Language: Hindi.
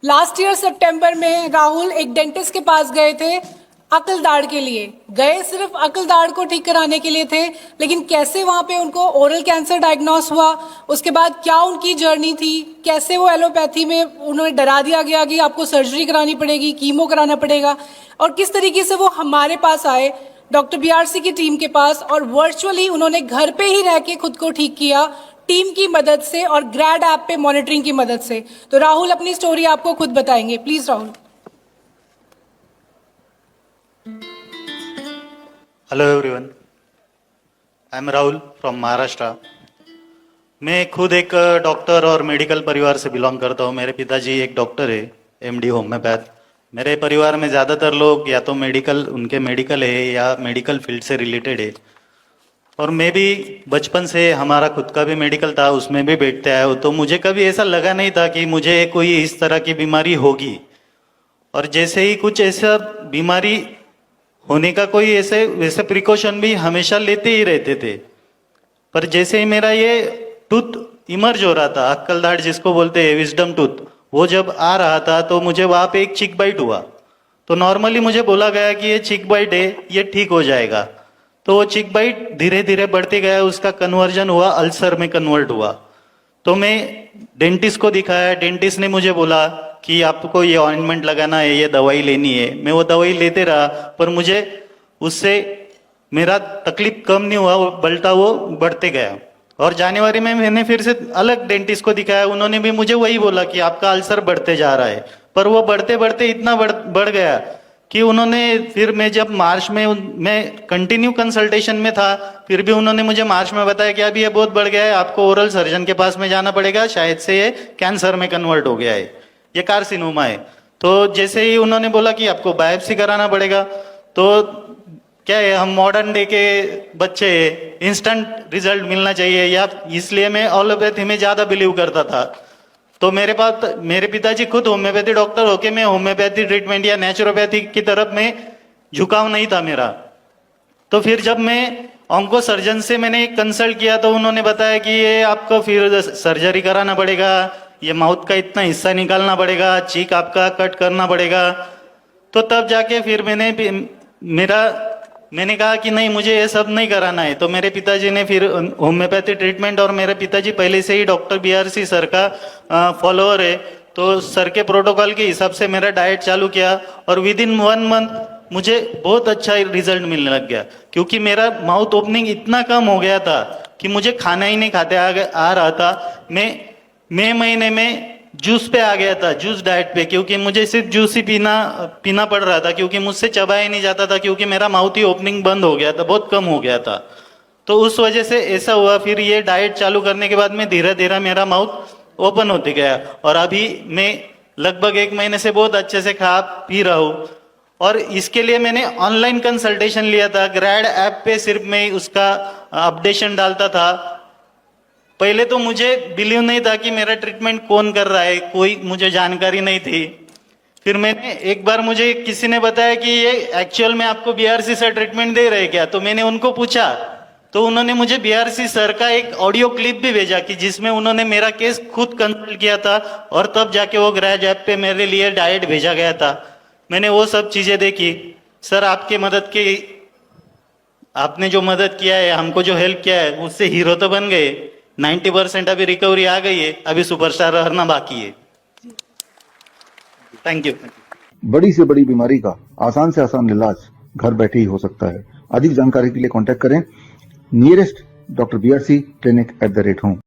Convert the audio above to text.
लास्ट ईयर सितंबर में राहुल एक डेंटिस्ट के पास गए थे, अकल दाढ़ के लिए गए, सिर्फ अकल दाढ़ को ठीक कराने के लिए थे। लेकिन कैसे वहां पे उनको ओरल कैंसर डायग्नोस हुआ, उसके बाद क्या उनकी जर्नी थी, कैसे वो एलोपैथी में उन्हें डरा दिया गया कि आपको सर्जरी करानी पड़ेगी, कीमो कराना पड़ेगा, और किस तरीके से वो हमारे पास आए, डॉक्टर बीआरसी की टीम के पास, और वर्चुअली उन्होंने घर पे ही रह के खुद को ठीक किया टीम की मदद से और ग्रैड ऐप पे मॉनिटरिंग की मदद से। तो राहुल अपनी स्टोरी आपको खुद बताएंगे, please Rahul. Hello everyone, I am Rahul from Maharashtra. मैं खुद एक डॉक्टर और मेडिकल परिवार से बिलोंग करता हूँ। मेरे पिताजी एक डॉक्टर है, एमडी होम्योपैथ। मेरे परिवार में ज़्यादातर लोग या तो उनके मेडिकल है या मेडिकल फील्ड से रिलेटेड है। और मैं भी बचपन से, हमारा खुद का भी मेडिकल था, उसमें भी बैठते आया हूँ। तो मुझे कभी ऐसा लगा नहीं था कि मुझे कोई इस तरह की बीमारी होगी। और जैसे ही कुछ ऐसा बीमारी होने का कोई वैसे प्रिकॉशन भी हमेशा लेते ही रहते थे। पर जैसे ही मेरा ये टूथ इमर्ज हो रहा था, अक्कल दाढ़ जिसको बोलते हैं, विजडम टूथ, वो जब आ रहा था तो मुझे वहाँ पे एक चिक बाइट हुआ। तो नॉर्मली मुझे बोला गया कि ये चिक बाइट है, ये ठीक हो जाएगा। तो वो चिक बाइट धीरे धीरे बढ़ते गया, उसका कन्वर्जन हुआ, अल्सर में कन्वर्ट हुआ। तो मैं डेंटिस्ट को दिखाया। डेंटिस्ट ने मुझे बोला कि आपको ये ऑइंटमेंट लगाना है, ये दवाई लेनी है। मैं वो दवाई लेते रहा, पर मुझे उससे मेरा तकलीफ कम नहीं हुआ, वो बढ़ते गया। और जनवरी में मैंने फिर से अलग डेंटिस्ट को दिखाया। उन्होंने भी मुझे वही बोला कि आपका अल्सर बढ़ते जा रहा है। पर वो बढ़ते बढ़ते इतना बढ़ गया कि उन्होंने फिर, मैं जब मार्च में, मैं कंटिन्यू कंसल्टेशन में था, फिर भी उन्होंने मुझे मार्च में बताया कि अभी ये बहुत बढ़ गया है, आपको ओरल सर्जन के पास में जाना पड़ेगा, शायद से ये कैंसर में कन्वर्ट हो गया है, ये कार्सिनोमा है। तो जैसे ही उन्होंने बोला कि आपको बायोप्सी कराना पड़ेगा, तो क्या है, हम मॉडर्न डे के बच्चे, इंस्टेंट रिजल्ट मिलना चाहिए, या इसलिए मैं एलोपैथी में ज्यादा बिलीव करता था। तो मेरे पिताजी खुद होम्योपैथी डॉक्टर होके मैं होम्योपैथी ट्रीटमेंट या नेचुरोपैथी की तरफ में झुकाव नहीं था मेरा। तो फिर जब मैं ऑन्को सर्जन से मैंने कंसल्ट किया तो उन्होंने बताया कि ये आपको फिर सर्जरी कराना पड़ेगा, ये माउथ का इतना हिस्सा निकालना पड़ेगा, चीक आपका कट करना पड़ेगा। तो तब जाके फिर मैंने कहा कि नहीं, मुझे ये सब नहीं कराना है। तो मेरे पिताजी ने फिर होम्योपैथी ट्रीटमेंट, और मेरे पिताजी पहले से ही डॉक्टर बीआरसी सर का फॉलोअर है, तो सर के प्रोटोकॉल के हिसाब से मेरा डाइट चालू किया। और विद इन 1 मंथ मुझे बहुत अच्छा रिजल्ट मिलने लग गया, क्योंकि मेरा माउथ ओपनिंग इतना कम हो गया था कि मुझे खाना ही नहीं खाते आ रहा था। मैं मई महीने में जूस पे आ गया था, जूस डाइट पे, क्योंकि मुझे सिर्फ जूस ही पीना पड़ रहा था, क्योंकि मुझसे चबाया नहीं जाता था, क्योंकि मेरा माउथ ही ओपनिंग बंद हो गया था, बहुत कम हो गया था। तो उस वजह से ऐसा हुआ। फिर ये डाइट चालू करने के बाद में धीरे धीरे मेरा माउथ ओपन होते गया, और अभी मैं लगभग 1 महीने से बहुत अच्छे से खा पी रहा हूँ। और इसके लिए मैंने ऑनलाइन कंसल्टेशन लिया था, ग्रैड ऐप पे सिर्फ मैं उसका अपडेशन डालता था। पहले तो मुझे बिलीव नहीं था कि मेरा ट्रीटमेंट कौन कर रहा है, कोई मुझे जानकारी नहीं थी। फिर मैंने एक बार, मुझे किसी ने बताया कि ये एक्चुअल में आपको बीआरसी सर ट्रीटमेंट दे रहे क्या। तो मैंने उनको पूछा, तो उन्होंने मुझे बीआरसी सर का एक ऑडियो क्लिप भी भेजा कि जिसमें उन्होंने मेरा केस खुद कंसल्ट किया था, और तब जाके वो ग्रैड ऐप पे मेरे लिए डाइट भेजा गया था। मैंने वो सब चीजें देखी। सर आपने जो मदद किया है, हमको जो हेल्प किया है, उससे हीरो तो बन गए। 90% अभी रिकवरी आ गई है, अभी सुपरस्टार रहना बाकी है। Thank you. बड़ी से बड़ी बीमारी का आसान से आसान इलाज घर बैठे ही हो सकता है। अधिक जानकारी के लिए कांटेक्ट करें nearest doctor BRC clinic @home।